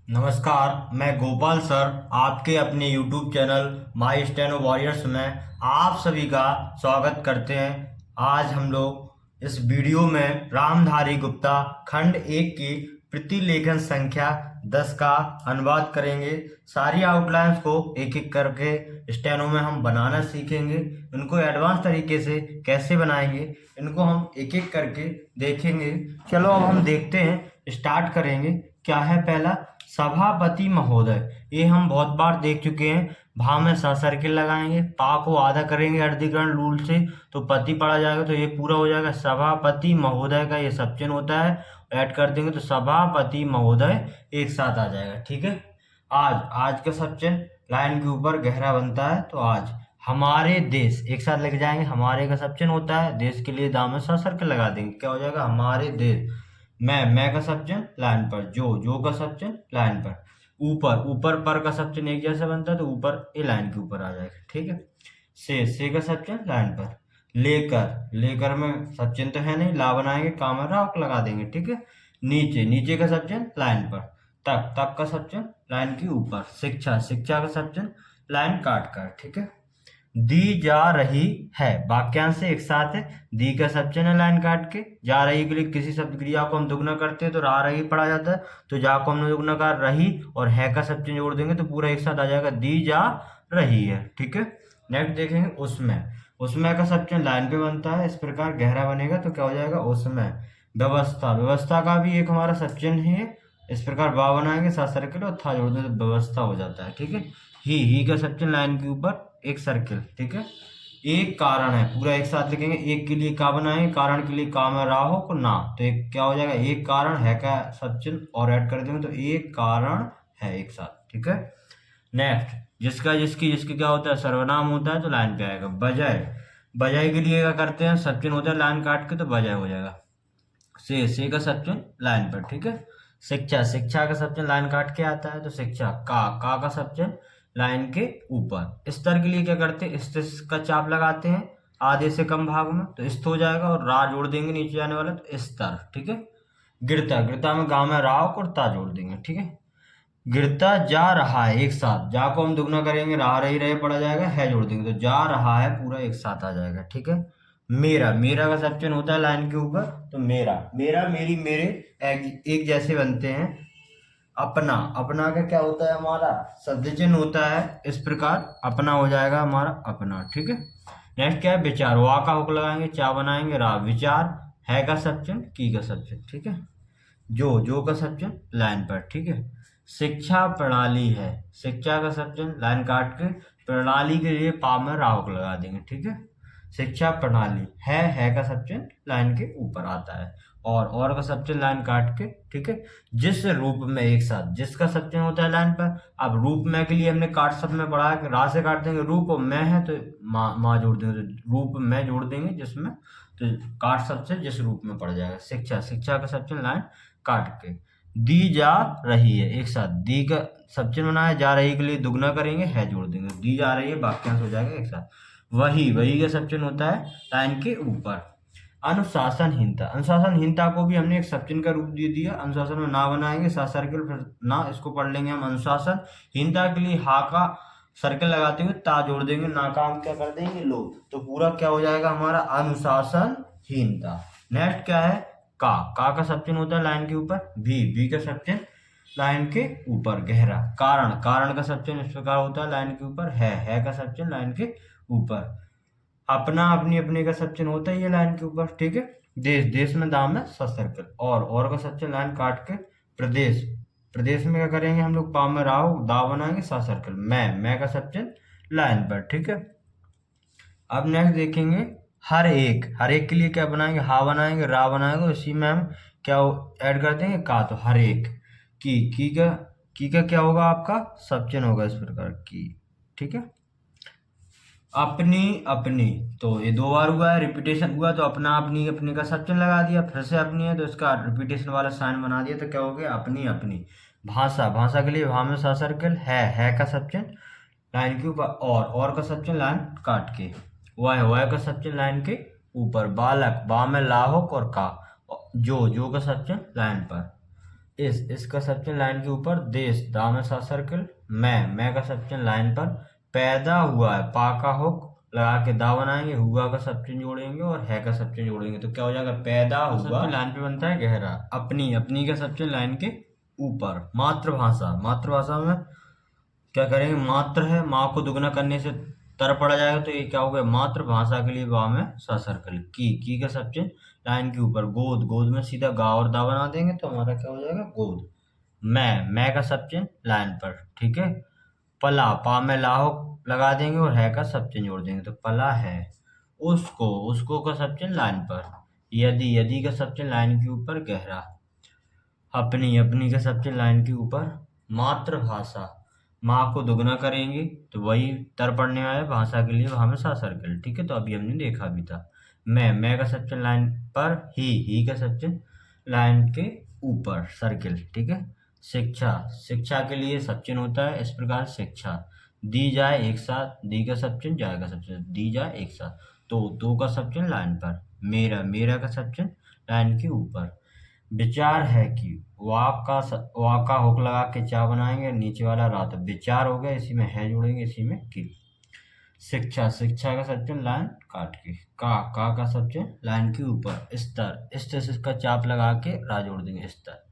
नमस्कार, मैं गोपाल सर आपके अपने YouTube channel my steno warriors में आप सभी का स्वागत करते हैं। आज हम लोग इस वीडियो में रामधारी गुप्ता खंड 1 की प्रतिलेखन संख्या 10 का अनुवाद करेंगे। सारी आउटलाइंस को एक एक करके स्टेनो में हम बनाना सीखेंगे। इनको एडवांस तरीके से कैसे बनाएंगे इनको हम एक एक करके देखेंगे। चलो अब हम देखते हैं, स्टार्ट करेंगे। क्या है पहला? सभापति महोदय। ये हम बहुत बार देख चुके हैं। भा में सा सर्किल लगाएंगे, पा को आधा करेंगे अर्धीकरण रूल से तो पति पड़ा जाएगा, तो ये पूरा हो जाएगा। सभापति महोदय का ये सब चिन्ह होता है, ऐड कर देंगे तो सभापति महोदय एक साथ आ जाएगा। ठीक है। आज का सब चिन्ह लाइन के ऊपर गहरा बनता है, तो आज हमारे देश एक साथ लेके जाएंगे। हमारे का सब चिन्ह होता है, देश के लिए दाम में सा सर्किल लगा देंगे, क्या हो जाएगा? हमारे देश। मैं का सब चिन्ह लाइन पर, जो का सब चिन्ह लाइन पर, ऊपर पर का सब चिन्ह एक जैसा बनता है तो ऊपर ये लाइन के ऊपर आ जाएगा। ठीक है। से का सब चिन्ह लाइन पर। लेकर में सब चिन्ह तो है नहीं, ला बनाएंगे, काम राउक लगा देंगे। ठीक है। नीचे का सब चिन्ह लाइन पर। तक का सब चिन्ह लाइन के ऊपर। शिक्षा का सब चिन्ह लाइन काट कर। ठीक है। दी जा रही है, वाक्यांश से एक साथ है। दी का सब चिन्ह है लाइन काट के। जा रही के लिए किसी शब्द क्रिया को हम दुगना करते हैं तो रा रही पढ़ा जाता है, तो जा को हमने दुगना कर रही और है का सब चिन्ह जोड़ देंगे तो पूरा एक साथ आ जाएगा, दी जा रही है। ठीक है। नेक्स्ट देखेंगे उसमें का सब चिन्ह लाइन पे बनता है, इस प्रकार गहरा बनेगा तो क्या हो जाएगा? उसमें। व्यवस्था का भी एक हमारा सब चिन्ह है, इस प्रकार बा बनाएंगे, सात सर्किल और था जोड़ देंगे तो व्यवस्था हो जाता है। ठीक है। ही का सब चिन्ह लाइन के ऊपर एक सर्किल। ठीक है। एक कारण है, पूरा एक साथ लिखेंगे। एक के लिए का बनाएंगे, कारण के लिए का में रा हो को ना, तो एक क्या हो जाएगा? एक कारण है का सब चिन्ह और ऐड कर देंगे तो एक कारण है एक साथ। ठीक है। नेक्स्ट जिसका जिसकी जिसकी क्या होता है? सर्वनाम होता है तो लाइन पे आएगा। बजाय के लिए क्या करते हैं? सब चिन्ह होता है लाइन काट के तो बजाय हो जाएगा। से का सब चिन्ह लाइन पर। ठीक है। शिक्षा का सब चिन्ह लाइन काट के आता है तो शिक्षा। का सब चिन्ह लाइन के ऊपर। स्तर के लिए क्या करते हैं? इस का चाप लगाते हैं आधे से कम भाग में तो इस्त हो जाएगा और रा जोड़ देंगे नीचे जाने वाला तो स्तर। ठीक है। गिरता में गाँव में रा और ता जोड़ देंगे। ठीक है। गिरता जा रहा है, एक साथ। जा को हम दुगना करेंगे, रहा रही रहे पड़ा जाएगा, है जोड़ देंगे तो जा रहा है पूरा एक साथ आ जाएगा। ठीक है। मेरा का सब चिन्ह होता है लाइन के ऊपर तो मेरा मेरी मेरे एक जैसे बनते हैं। अपना का क्या होता है? हमारा शब्द चिन्ह होता है, इस प्रकार अपना हो जाएगा हमारा अपना। ठीक है। नेक्स्ट क्या है? विचार। वा का हुक लगाएंगे, चा बनाएंगे, रा विचार। है का सब चिन्ह, की का सब चिन्ह। ठीक है। जो का सब चिन्ह लाइन पर। ठीक है। शिक्षा प्रणाली है, शिक्षा का सब चिन्ह लाइन काट के प्रणाली के लिए पा में राहुक लगा देंगे। ठीक है। शिक्षा प्रणाली है का सब चिन्ह लाइन के ऊपर आता है और का सब चिन्ह लाइन काट के। ठीक है। जिस रूप में एक साथ, जिसका सब चिन्ह होता है लाइन पर। अब रूप में के लिए हमने काट सब में पढ़ा है, रा से काट देंगे, रूप में है तो माँ जोड़ देंगे तो रूप में जोड़ देंगे जिसमें, तो काट सब से जिस रूप में पड़ जाएगा। शिक्षा का सब चिन्ह लाइन काट के। दी जा रही है, एक साथ। दी का सब चिन्ह बनाया, जा रही के लिए दुगना करेंगे, है जोड़ देंगे, दी जा रही है वाक्यांश हो जाएगा एक साथ। वही का सब चिन्ह होता है लाइन के ऊपर। अनुशासनहीनता को भी हमने एक सब चिन्ह का रूप दे दिया। अनुशासन में ना बनाएंगे, सा सर्किल फिर ना, इसको पढ़ लेंगे हम। अनुशासनहीनता के लिए हा का सर्किल लगाते हुए ता जोड़ देंगे, ना का हम क्या कर देंगे? लो, तो पूरा क्या हो जाएगा हमारा? अनुशासनहीनता। नेक्स्ट क्या है? का सब चिन्ह होता है लाइन के ऊपर। भी का सब चिन्ह लाइन के ऊपर गहरा। कारण का सब चिन्ह इस प्रकार होता है लाइन के ऊपर। है का सब चिन्ह लाइन के ऊपर। अपना अपने का सब चिन्ह होता है ये लाइन के ऊपर। ठीक है। देश में दाम है सा सर्कल और का सब चिन्ह लाइन काट के। प्रदेश में क्या करेंगे हम लोग? पा में राव दा बनाएंगे, सा सर्कल। मैं का सब चिन्ह लाइन पर। ठीक है। अब नेक्स्ट देखेंगे हर एक के लिए क्या बनाएंगे? हा बनाएंगे, रा बनाएंगे, उसी में हम क्या ऐड कर देंगे? का, तो हर एक। की का क्या होगा? आपका सब चिन्ह होगा इस प्रकार की। ठीक है। अपनी तो ये दो बार हुआ है, रिपीटेशन हुआ तो अपनी का सब चिन्ह लगा दिया। फिर से अपनी है तो इसका रिपीटेशन वाला साइन बना दिया तो क्या हो गया? अपनी। भाषा के लिए भा में सा सर्कल, है का सब चिन्ह लाइन के ऊपर और का सब चिन्ह लाइन काट के। वह का सब चिन्ह लाइन के ऊपर। बालक, बा में लाहुक और का। जो का सब चिन्ह लाइन पर। इसका सब्चन लाइन के ऊपर, देश दा में सा सर्कल, मैं का सब्चन लाइन पर, पैदा हुआ है पा का हुक लगा के दा बनाएंगे, हुआ का सब्चन जोड़ेंगे और है का सब्चन जोड़ेंगे तो क्या हो जाएगा, पैदा हुआ। सब्चन लाइन पे बनता है गहरा, अपनी अपनी का सब्चन लाइन के ऊपर। मातृभाषा, मातृभाषा में क्या करेंगे, मात्र है, माँ को दुगना करने से तर पड़ा जाएगा तो ये क्या हो गया, मातृभाषा के लिए बा में सा सर्कल, की का सब्चन लाइन के ऊपर, गोद गोद में सीधा गा और दा बना देंगे तो हमारा क्या हो जाएगा, गोद। मैं का सब्चन लाइन पर, ठीक है। पला, पा में लाहो लगा देंगे और है का सब्चन जोड़ देंगे तो पला है। उसको का सब्चन लाइन पर, यदि का सब्चन लाइन के ऊपर गहरा, अपनी का सब्चन लाइन के ऊपर। मातृभाषा, माँ को दुगना करेंगे तो वही तर पड़ने वाला है, भाषा के लिए वहां में सा सर्कल, ठीक है। तो अभी हमने देखा भी था। मैं का सब्चन लाइन पर, ही का सब्चन लाइन के ऊपर सर्कल, ठीक है। शिक्षा, शिक्षा के लिए सब्चन होता है इस प्रकार, शिक्षा दी जाए एक साथ, दी का सब्चन जाए का सब्चन, दी जाए एक साथ। तो का सब्चन लाइन पर, मेरा का सब्चन लाइन के ऊपर। विचार है कि, वाक का हुक लगा के चा बनाएंगे, नीचे वाला रा तो विचार हो गया, इसी में है जोड़ेंगे, इसी में की। शिक्षा, शिक्षा का सब्चन लाइन काट के, का सब्चन लाइन के ऊपर। स्तर, स्तर से इसका चाप लगा के रा जोड़ देंगे, स्तर।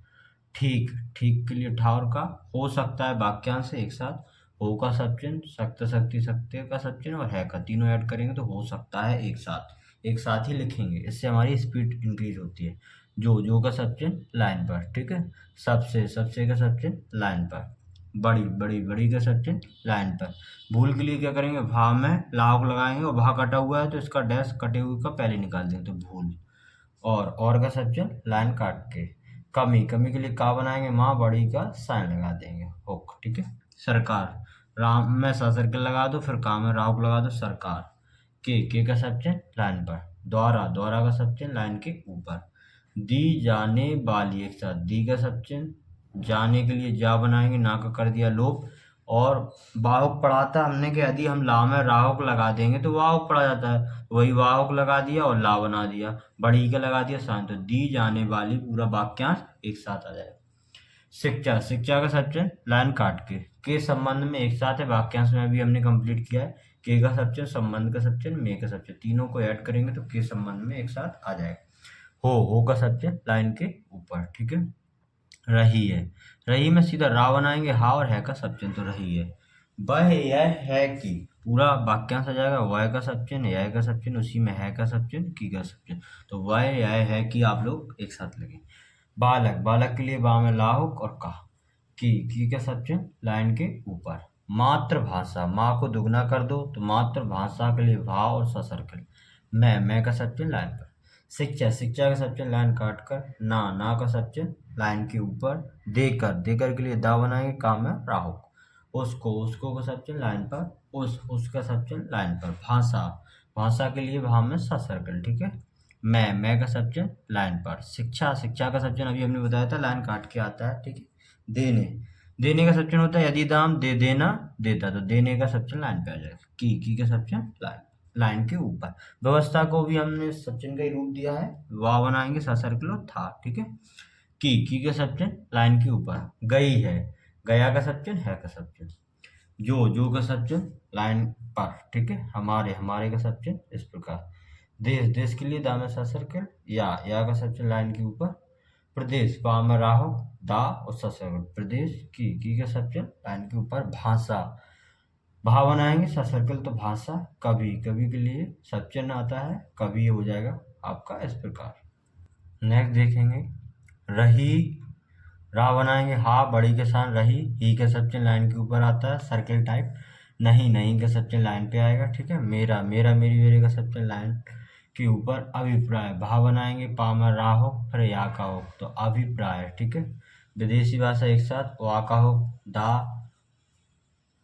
ठीक, ठीक के लिए ठा और का, हो सकता है वाक्यांश से एक साथ, हो का सब्चन, सक्त शक्ति सत्य का सब्चन और है का, तीनों ऐड करेंगे तो हो सकता है एक साथ ही लिखेंगे, इससे हमारी स्पीड इंक्रीज होती है। जो का सब्चन लाइन पर, ठीक है। सबसे का सब्चन लाइन पर। बड़ी का सब्चन लाइन पर। भूल के लिए क्या करेंगे, भा में लाभ लगाएंगे और भा कटा हुआ है तो इसका डैश कटे हुए का पहले निकाल देंगे तो भूल। और का सब्चन लाइन काट के। कमी के लिए का बनाएंगे, माँ बड़ी का साइन लगा देंगे, हुक, ठीक है। सरकार, राम में सा सर्कल लगा दो, फिर का में राहुक लगा दो, सरकार। के का सब्चन लाइन पर। द्वारा का सब्चन लाइन के ऊपर। दी जाने वाली, एक साथ, दी का सब्चन जाने के लिए जा बनाएंगे, ना का कर दिया लोप। और वाहुक पढ़ा था हमने कि यदि हम ला में राहुक लगा देंगे तो वाहुक पढ़ा जाता है, वही वाहुक लगा दिया और ला बना दिया, बड़ी का लगा दिया साइन, तो दी जाने वाली पूरा वाक्यांश एक साथ आ जाएगा। शिक्षा, शिक्षा का सब्चन लाइन काट के संबंध में एक साथ है, वाक्यांश में भी हमने कंप्लीट किया है। के का सब्चन, संबंध का सब्चन, मे का सब्चन, तीनों को ऐड करेंगे तो के संबंध में एक साथ आ जाएगा। हो का सब्चन लाइन के ऊपर, ठीक है। रही में सीधा रा बनाएंगे, हा और है का सब्चन तो रही है। वह यह है कि, पूरा वाक्यांश आ जाएगा, वह का सब्चन, यह का सब्चन, उसी में है का सब्चन, की का सब्चन, तो वह यह है कि आप लोग एक साथ लगे। बालक, बालक के लिए बा में लाहुक और का। की का सब्चन लाइन के ऊपर। मातृभाषा, माँ को दुगना कर दो तो मातृभाषा के लिए भा और सा सर्कल। मैं का सब्चन लाइन पर। शिक्षा, शिक्षा का सब्चन लाइन काट कर, ना का सब्चन लाइन के ऊपर। देकर के लिए दा बनाएंगे, काम है राहुक। उसको का सब्चन लाइन पर, उसका सब्चन लाइन पर। भाषा, भाषा के लिए भा में सा सर्कल, ठीक है। मैं का सब्चन लाइन पर। शिक्षा, शिक्षा का सब्चन अभी हमने बताया था लाइन काट के आता है, ठीक है। देने का सब्चन होता है यदि दाम दे देना देता तो देने का सब्चन लाइन पे आ जाएगा। की का सब्चन लाइन के ऊपर। व्यवस्था को भी हमने सब्चन का ही रूप दिया है, वाह बनाएंगे सा सर्कल और था, ठीक है। की का सब्चन लाइन के ऊपर। गई है, गया का सब्चन, है का सब्चन। जो का सब्चन लाइन पर, ठीक है। हमारे का सब्चन इस प्रकार। देश के लिए दाना सा सर्कल, या का सब्चन लाइन के ऊपर। प्रदेश, पा में राहो दा और सा सर्कल, प्रदेश। की का सब्चन लाइन के ऊपर। भाषा, भा बनाएंगे सा सर्कल तो भाषा। कभी के लिए सब्चन आता है, कभी हो जाएगा आपका इस प्रकार। नेक्स्ट देखेंगे, रही, रा बनाएंगे, हा बड़ी के साथ रही, ही का सब्चन लाइन के ऊपर आता है सर्कल टाइप। नहीं का सब्चन लाइन पे आएगा, ठीक है। मेरे का सब्चन लाइन के ऊपर। अभिप्राय, भा बनाएंगे, पा में रा हो फिर या का हो तो अभिप्राय, ठीक है। विदेशी भाषा एक साथ, वा का हो दा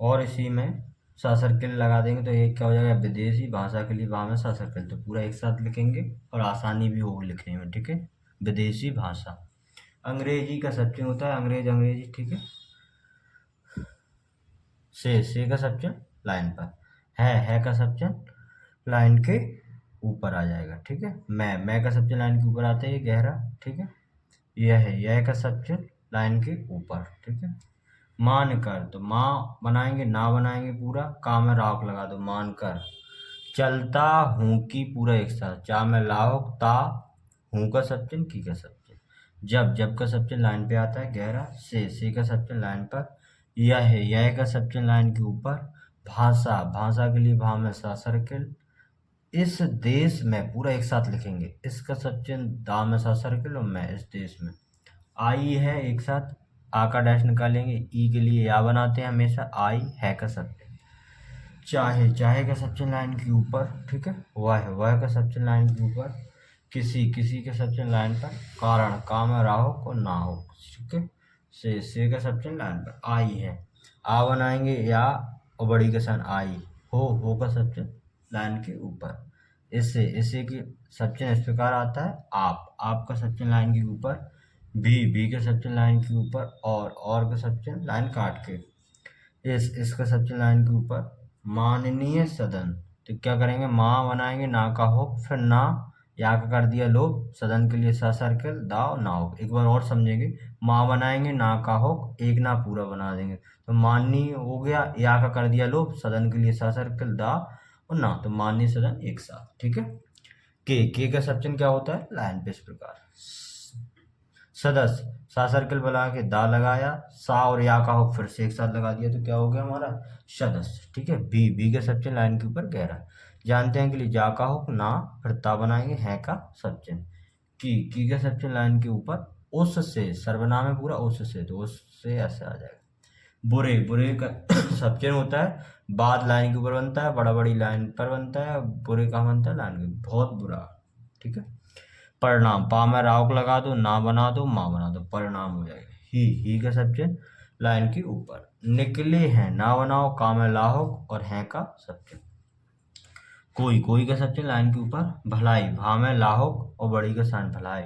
और इसी में सा सर्कल लगा देंगे तो ये क्या हो जाएगा, विदेशी भाषा के लिए वहाँ में सा सर्कल, तो पूरा एक साथ लिखेंगे और आसानी भी होगी लिखने में, ठीक है। विदेशी भाषा। अंग्रेजी का सब्चन होता है अंग्रेजी, ठीक है। से का सब्चन लाइन पर। है का सब्चन लाइन के ऊपर आ जाएगा, ठीक है। मैं का सब्चन लाइन के ऊपर आता है, ये गहरा, ठीक है। यह है, यह का सब्चन लाइन के ऊपर, ठीक है। मान कर, तो माँ बनाएंगे, ना बनाएंगे पूरा, का में राख लगा दो, मान कर। चलता हूँ की पूरा एक साथ, चा में लाओ, ता हूँ का सब चिन्ह, की का सब चिन्ह। जब का सब चिन्ह लाइन पे आता है गहरा, से का सब चिन्ह लाइन पर, यह का सब चिन्ह लाइन के ऊपर। भाषा, भाषा के लिए भा में सा सर्किल। इस देश में पूरा एक साथ लिखेंगे, इसका सब चिन्ह दा में सा सर्किल और मैं इस देश में। आई है एक साथ, आ का डैश निकालेंगे, ई के लिए या बनाते हैं हमेशा, आई है का सब चिन्ह। चाहे, चाहे का सब चिन्ह लाइन के ऊपर, ठीक है। वह का सब चिन्ह लाइन के ऊपर। किसी के सब चिन्ह लाइन पर। कारण, का में राहो को ना हो, ठीक है। से का सब चिन्ह लाइन पर। आई है, आ बनाएंगे या और बड़ी के साथ आई। हो का सब चिन्ह लाइन के ऊपर। इसे की सब चिन्ह इस प्रकार आता है, आप का सब चिन्ह लाइन के ऊपर। भी का सब चिन्ह लाइन के ऊपर। और का सब चिन्ह लाइन काट के। इसका सब चिन्ह लाइन के ऊपर। माननीय सदन, तो क्या करेंगे, माँ बनाएंगे, ना का हो, फिर ना, या का कर दिया लोप, सदन के लिए सा सर्कल, दाव ना हो। एक बार और समझेंगे, माँ बनाएंगे, ना का हो, एक ना पूरा बना देंगे, तो माननीय हो गया, या का कर दिया लोप, सदन के लिए सा सर्कल, दा और ना, तो माननीय सदन एक साथ, ठीक है। के का सब चिन्ह क्या होता है लाइन पे इस प्रकार। सदस्य, सा सर्कल बना के दा लगाया, सा और या का हो फिर से एक साथ लगा दिया, तो क्या हो गया हमारा सदस्य, ठीक है। बी का सब चिन्ह लाइन के ऊपर गहरा। जानते हैं कि लिए जा का हो ना, फिर ता बनाएंगे, है का सब चिन्ह। की का सब चिन्ह लाइन के ऊपर। उससे, सर्वनाम है पूरा, उससे, तो उससे ऐसे आ जाएगा। बुरे का सब चिन्ह होता है, बाद लाइन के ऊपर बनता है, बड़ा बड़ी लाइन पर बनता है, बुरे का बनता है लाइन के, बहुत बुरा, ठीक है। परिणाम, पा में राउक लगा दो, ना बना दो, माँ बना दो, परिणाम हो जाएगा। ही का सब चिन्ह लाइन के ऊपर। निकले हैं, ना बनाओ, का में लाहो और है का सब चिन्ह। कोई का सब चिन्ह लाइन के ऊपर। भलाई, भा में लाहो और बड़ी का साइन भलाई।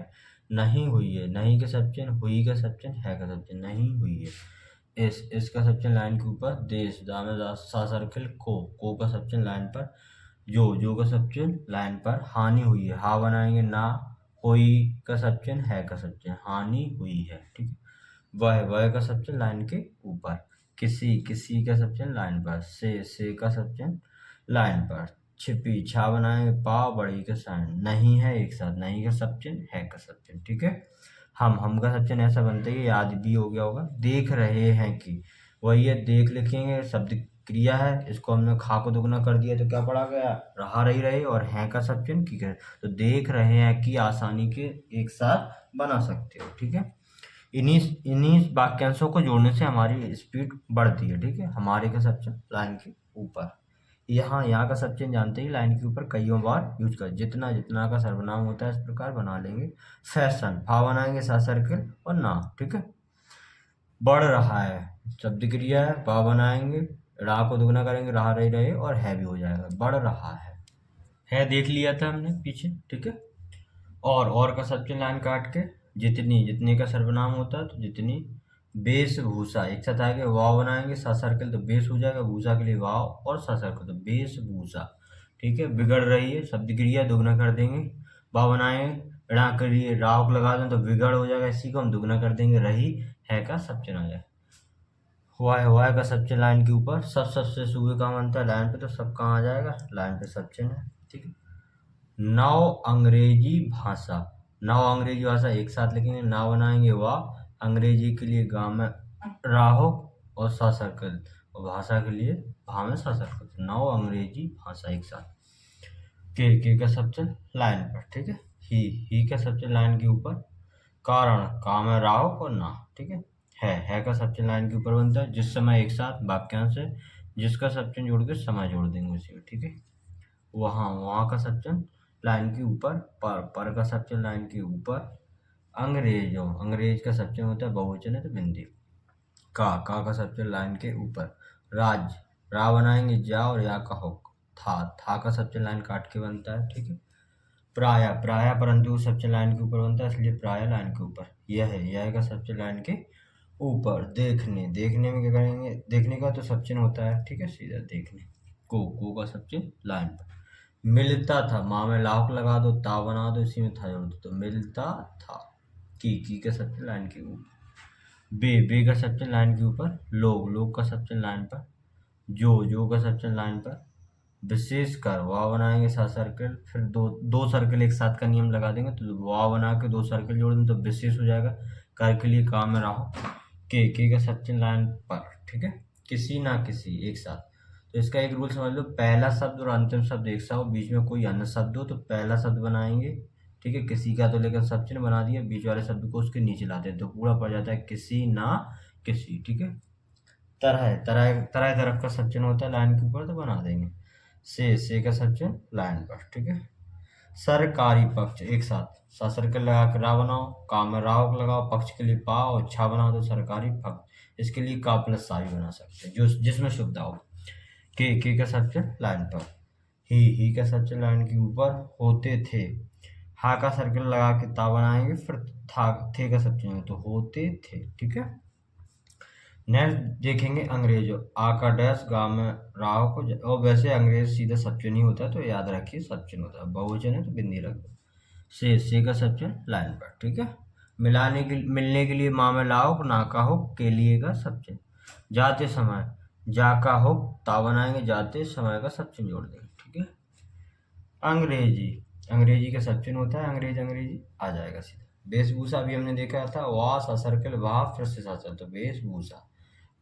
नहीं हुई है, नहीं का सब चिन्ह, हुई का सब चिन्ह, है का सब चिन्ह, नहीं हुई है। इसका सब चिन्ह लाइन के ऊपर। देश, दा में सा सर्किल, को का सब चिन्ह लाइन पर। जो का सब चिन्ह लाइन पर। हानि हुई है, हा बनाएंगे, ना, कोई का सब चिन्ह, है का सब चिन्ह, हानि हुई है, ठीक है। वह का सब चिन्ह लाइन के ऊपर। किसी का सब चिन्ह लाइन पर। से का सब चिन्ह लाइन पर। छिपी, छा बनाएंगे, पा बड़ी का साइन, नहीं है एक साथ, नहीं का सब चिन्ह, है का सब चिन्ह, ठीक है। हम का सब चिन्ह ऐसा बनता है, याद भी हो गया होगा। देख रहे हैं कि, वही है, देख लिखेंगे, शब्द क्रिया है, इसको हमने खा को दुगना कर दिया तो क्या पड़ा गया, रहा रही रहे, और है का सब चिन्ह, ठीक है। तो देख रहे हैं कि आसानी के एक साथ बना सकते हो, ठीक है। इन्हीं वाक्यांशों को जोड़ने से हमारी स्पीड बढ़ती है, ठीक है। हमारे का सब चिन्ह लाइन के ऊपर। यहाँ का सब चिन्ह जानते ही, लाइन के ऊपर कईयों बार यूज कर, जितना जितना का सर्वनाम होता है इस प्रकार बना लेंगे। फैशन, फा बनाएंगे, सा सर्किल और ना, ठीक है। बढ़ रहा है, शब्द क्रिया है, पा बनाएंगे, रा को दुगना करेंगे, रहा रही रहे और है भी हो जाएगा, बढ़ रहा है देख लिया था हमने पीछे, ठीक है। और का सब चिन्ह लाइन काट के। जितनी का सर्वनाम होता है, तो जितनी। वेशभूषा, एक साथ आएंगे, वाव बनाएंगे, सा सर्कल, तो बेस हो जाएगा, भूषा के लिए वाव और सा सर्कल, तो वेशभूषा, ठीक है। बिगड़ रही है, शब्द क्रिया दुगना कर देंगे, वाव बनाएंगे, रा के लिए राव लगा दें तो बिगड़ हो जाएगा, इसी को हम दुगना कर देंगे, रही, है का सब चिन्ह आ जाए। हुआ का सब चिन्ह लाइन के ऊपर। सबसे सूबे का बनता है लाइन पे, तो सब कहाँ आ जाएगा, लाइन पे सब चिन्ह है, ठीक है। नव अंग्रेजी भाषा, नव अंग्रेजी भाषा एक साथ लिखेंगे, ना बनाएंगे, वाह, अंग्रेजी के लिए गा में राहो और सा सर्कल, और भाषा के लिए भा में सा सर्कल, तो नव अंग्रेजी भाषा एक साथ। के का सब चिन्ह लाइन पर, ठीक है। ही का सब चिन्ह लाइन के ऊपर। कारण, का में राहो और ना, ठीक है का सब चिन्ह लाइन के ऊपर बनता है, जिस समय एक साथ वाक्यांश है, जिसका सब चिन्ह जोड़ के समय जोड़ देंगे उसी में, ठीक है। वहाँ का सब चिन्ह लाइन के ऊपर। पर का सब चिन्ह लाइन के ऊपर। अंग्रेज का सब चिन्ह होता है बहुवचन है, तो बिंदी। का सब चिन्ह लाइन के ऊपर। राज, रा बनाएंगे, जा और या का हो, था का सब चिन्ह लाइन काट के बनता है, ठीक है। प्राय परंतु सब चिन्ह लाइन के ऊपर बनता है, इसलिए प्राय लाइन के ऊपर। यह का सब चिन्ह लाइन के ऊपर। देखने में क्या करेंगे, देखने का तो सब चिन्ह होता है, ठीक है, सीधा देखने। को का सब चिन्ह लाइन पर। मिलता था, माँ में लाख लगा दो, ता बना दो, इसी में था जोड़ दो, तो मिलता था। की का सब चिन्ह लाइन के ऊपर। बे का सब्चन लाइन के ऊपर, लोग का सब्चन लाइन पर, जो का सब्चन लाइन पर, विशेष कर वाव बनाएंगे 7 सर्कल, फिर दो दो सर्कल एक साथ का नियम लगा देंगे, तो वाव बना के 2 सर्कल जोड़ देंगे तो विशेष हो जाएगा। कर के लिए काम में रहो, के का सब्चन लाइन पर, ठीक है, किसी ना किसी एक साथ। तो इसका एक रूल समझ लो, पहला शब्द और अंतिम शब्द एक साथ हो, बीच में कोई अन्य शब्द हो तो पहला शब्द बनाएंगे, ठीक है, किसी का तो लेकर सब्चन बना दिया, बीच वाले शब्द को उसके नीचे लाते हैं तो पूरा पड़ जाता है किसी ना किसी, ठीक है। तरह तरफ का सब्चन होता है लाइन के ऊपर तो बना देंगे, से का सब्चन लाइन पर, ठीक है। सरकारी पक्ष एक साथ, सा सर्कल लगा के रा बनाओ, का में राव लगाओ, पक्ष के लिए पा और छा बनाओ तो सरकारी पक्ष। इसके लिए का प्लस सा भी बना सकते हैं जो जिसमें सुविधा हो। के का सब्चन लाइन पर, ही का सब्चन लाइन के ऊपर, होते थे, हा का सर्कल लगा के ता बनाएंगे, फिर था थे का सब्चन तो होते थे, ठीक है। नेक्स्ट देखेंगे अंग्रेजों, आ का डैश गा में राव को और वैसे अंग्रेज सीधा सब्चन ही होता है तो याद रखिए सब्चन होता है, बहुवचन है तो बिंदी रख दो। से का सब्चन लाइन पर, ठीक है। मिलने के लिए माँ में लाओ, ना का हो, के लिए का सब्चन। जाते समय, जा का हो ता बनाएंगे, जाते समय का सब्चन जोड़ देंगे, ठीक है। अंग्रेजी का सब्चन होता है अंग्रेजी आ जाएगा सीधा। वेशभूषा अभी हमने देखा था, वाह सा सर्कल वाह फिर से सा तो वेशभूषा।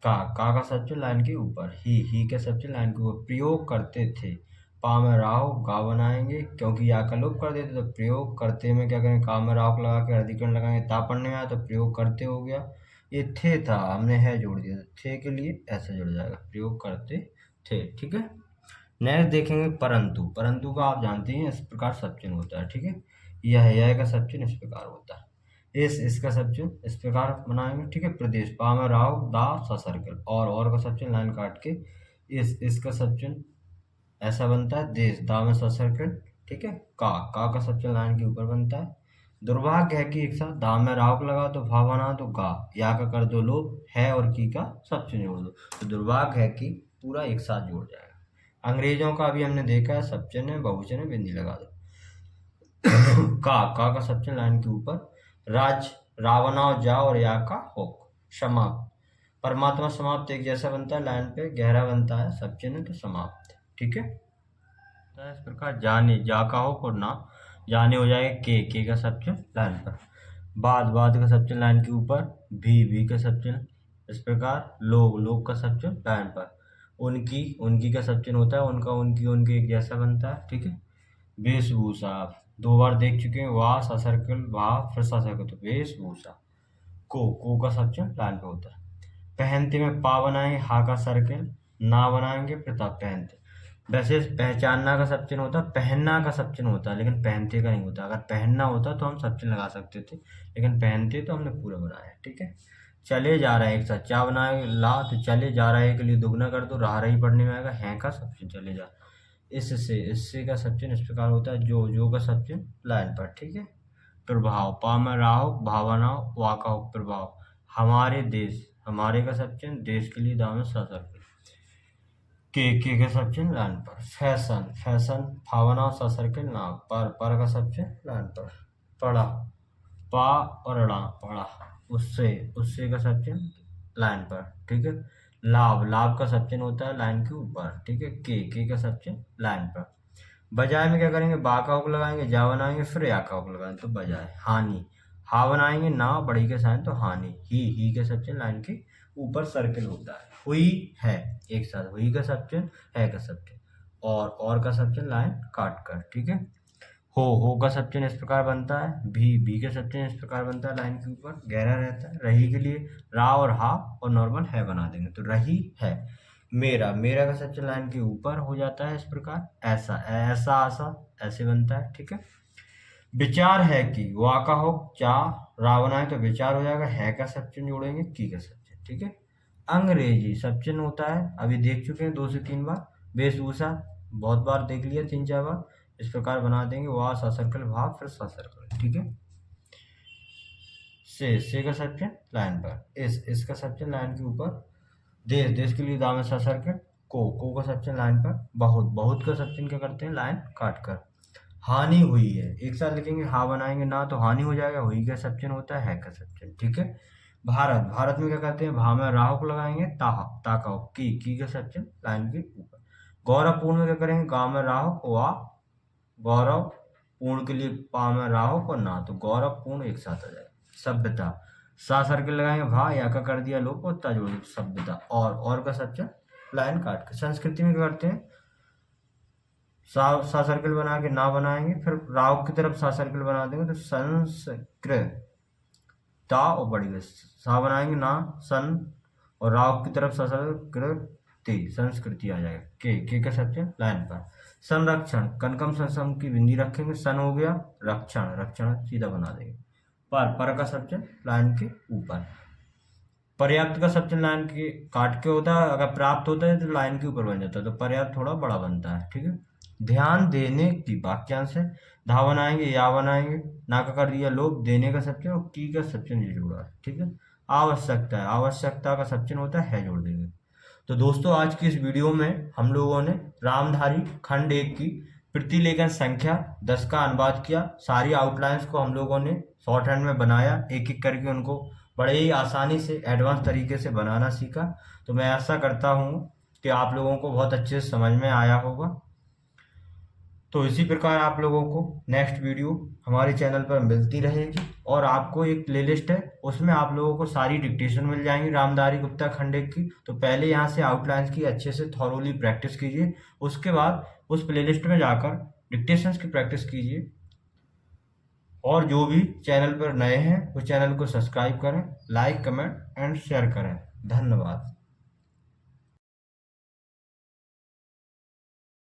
का सब्चन लाइन के ऊपर, ही का सब्चन लाइन के ऊपर, प्रयोग करते थे, पा में राव गा बनाएंगे क्योंकि या का लोप कर देते तो प्रयोग करते में क्या करें, का में राव लगा के अधिकरण लगाएंगे, ता पढ़ने में आया तो प्रयोग करते हो गया। ये थे था हमने है जोड़ दिया तो थे के लिए ऐसे जुड़ जाएगा, प्रयोग करते थे, ठीक है। नेक्स्ट देखेंगे परंतु का आप जानते हैं इस प्रकार सब्चन होता है, ठीक है। यह का सब्चन इस प्रकार होता है, इसका सब्चन इस प्रकार बनाएंगे, ठीक है। प्रदेश, पा में राव दा सा सर्कल, और का सब्चन लाइन काट के, इसका सब्चन ऐसा बनता है, देश, दा में सा सर्कल, ठीक है। का सब्चन लाइन के ऊपर बनता है। दुर्भाग्य है कि एक साथ दा में राव लगा तो भा बना तो गा, या का कर दो लोग, है और की का सब्चन जोड़ दो तो दुर्भाग्य है कि पूरा एक साथ जोड़ जाएगा। अंग्रेजों का भी हमने देखा है, सब्चन है बहुवचन है बिंदी लगा दो। का सब्चन लाइन के ऊपर, राज, रावणाव जा और या का हो, समाप्त, परमात्मा समाप्त एक जैसा बनता है, लाइन पे गहरा बनता है, सब्चन है तो समाप्त, ठीक है। इस प्रकार जाने, जा का हो और ना जाने हो जाएगा, के का सब्चन लाइन पर, बाद का सब्चन लाइन के ऊपर, भी का सब्चन इस प्रकार, लोग का सब्चन लाइन पर, उनकी का सब्चन होता है, उनकी एक जैसा बनता है, ठीक है। वेशभूषा 2 बार देख चुके हैं, वाह सा सर्कल वाह फिर सा सर्कल तो वेशभूषा। को का सब्चन लाइन पे होता है। पहनते में पा बनाएंगे, हा का सर्कल, ना बनाएंगे प्रताप पहनते। वैसे पहचानना का सब्चन होता है, पहनना का सब्चन होता है लेकिन पहनते का नहीं होता। अगर पहनना होता तो हम सब्चन लगा सकते थे, लेकिन पहनते तो हमने पूरा बनाया है, ठीक है। चले जा रहे हैं एक साथ, चा बनाए ला तो चले जा रहे हैं के लिए दुगना कर दो, रहा रही पढ़ने में आएगा, है का सब्चन चले जा। इससे का सब्चन इस प्रकार होता है, जो का सब्चन लाइन पर, ठीक है। प्रभाव, पा में राव भावना वा का प्रभाव, हमारे देश, हमारे का सब्चन, देश के लिए दाम सा सर्कल, के का सब्चन लाइन पर। फैशन भावना सा सर्कल ना, पर का सब्चन लाइन पर। पढ़ा, पा और ड़ा पढ़ा, उससे का सब्चन लाइन पर, ठीक है। लाभ का सब्चन होता है लाइन के ऊपर, ठीक है। के का सब्चन लाइन पर। बजाय में क्या करेंगे, बा का हुक लगाएंगे, जा बनाएंगे, फिर या का हुक लगाएंगे तो बजाय। हानि, हा बनाएंगे, ना बड़ी के साइन तो हानि, ही के सब्चन लाइन के ऊपर सर्कल होता है। हुई है एक साथ, हुई का सब्चन है का सब्चन, और का सब्चन लाइन काट कर, ठीक है। हो का सब्चन इस प्रकार बनता है, भी का सब्चन इस प्रकार बनता है, लाइन के ऊपर गहरा रहता है। रही के लिए रा और हा और नॉर्मल है बना देंगे तो रही है। मेरा का सब्चन लाइन के ऊपर हो जाता है इस प्रकार, ऐसा आसा ऐसे बनता है, ठीक है। विचार है कि, वा का हो चा रा बनाए तो विचार हो जाएगा, है का सब्चन जोड़ेंगे की का सब्चन, ठीक है। अंग्रेजी सब्चन होता है, अभी देख चुके हैं 2 से 3 बार। वेशभूषा बहुत बार देख लिया, 3-4 बार। इस प्रकार बना देंगे, वाह सा सर्कल भाव फिर सा सर्कल, ठीक है। से का सब्चन लाइन पर, इसका सब्चन लाइन के ऊपर, देश के लिए दाम सा सर्कल, को का सब्चन लाइन पर। बहुत का सब्चन क्या करते हैं, लाइन काट कर। हानि हुई है एक साथ लिखेंगे, हा बनाएंगे ना तो हानि हो जाएगा, हुई का सब्चन होता है का सब्चन, ठीक है। भारत, भारत में क्या कहते हैं, भा में राहु को लगाएंगे, ताहा ताका हो, की का सचिन लाइन के ऊपर। गौरवपूर्ण में क्या करेंगे, गांव में राहु को आ, गौरव पूर्ण के लिए पा में राहु को ना, तो गौरवपूर्ण एक साथ आ जाएगा। सभ्यता, सा सर्किल लगाएंगे, भा या का कर दिया लोग को ता जोड़ दिया, सभ्यता। और का सच्चा लाइन काट के। संस्कृति में क्या करते हैं, सा सर्किल बना के ना बनाएंगे, फिर राव की तरफ सा सर्किल बना देंगे, तो संस्कृत ता और बढ़ी सा बनाएंगे ना सन, और राव की तरफ सा संस्कृति संस्कृति आ जाएगा। के का सच्चा लाइन पर। संरक्षण, कनकम संसम की बिंदी रखेंगे, सन हो गया, रक्षण रक्षण सीधा बना देंगे। पर का सब्जेक्ट लाइन के ऊपर। पर्याप्त का सब्जेक्ट लाइन के काट के होता है, अगर प्राप्त होता है तो लाइन के ऊपर बन जाता है, तो पर्याप्त थोड़ा बड़ा बनता है, ठीक है। ध्यान देने की वाक्यांश है, धा बनाएंगे या बनाएंगे, ना का कर दिया लोग, देने का सब्जेक्ट और की का सब्जेक्ट ये जोड़ा है, ठीक है। आवश्यकता है, आवश्यकता का सब्जेक्ट होता है जोड़ देंगे। तो दोस्तों आज की इस वीडियो में हम लोगों ने रामधारी खंड 1 की प्रतिलेखन संख्या 10 का अनुवाद किया। सारी आउटलाइंस को हम लोगों ने शॉर्ट हैंड में बनाया, एक एक करके उनको बड़े ही आसानी से एडवांस तरीके से बनाना सीखा। तो मैं ऐसा करता हूँ कि आप लोगों को बहुत अच्छे से समझ में आया होगा। तो इसी प्रकार आप लोगों को नेक्स्ट वीडियो हमारे चैनल पर मिलती रहेगी, और आपको एक प्लेलिस्ट है उसमें आप लोगों को सारी डिक्टेशन मिल जाएंगी रामधारी गुप्ता खंड 1 की। तो पहले यहाँ से आउटलाइंस की अच्छे से थॉरोली प्रैक्टिस कीजिए, उसके बाद उस प्लेलिस्ट में जाकर डिक्टेशंस की प्रैक्टिस कीजिए। और जो भी चैनल पर नए हैं वो चैनल को सब्सक्राइब करें, लाइक कमेंट एंड शेयर करें। धन्यवाद।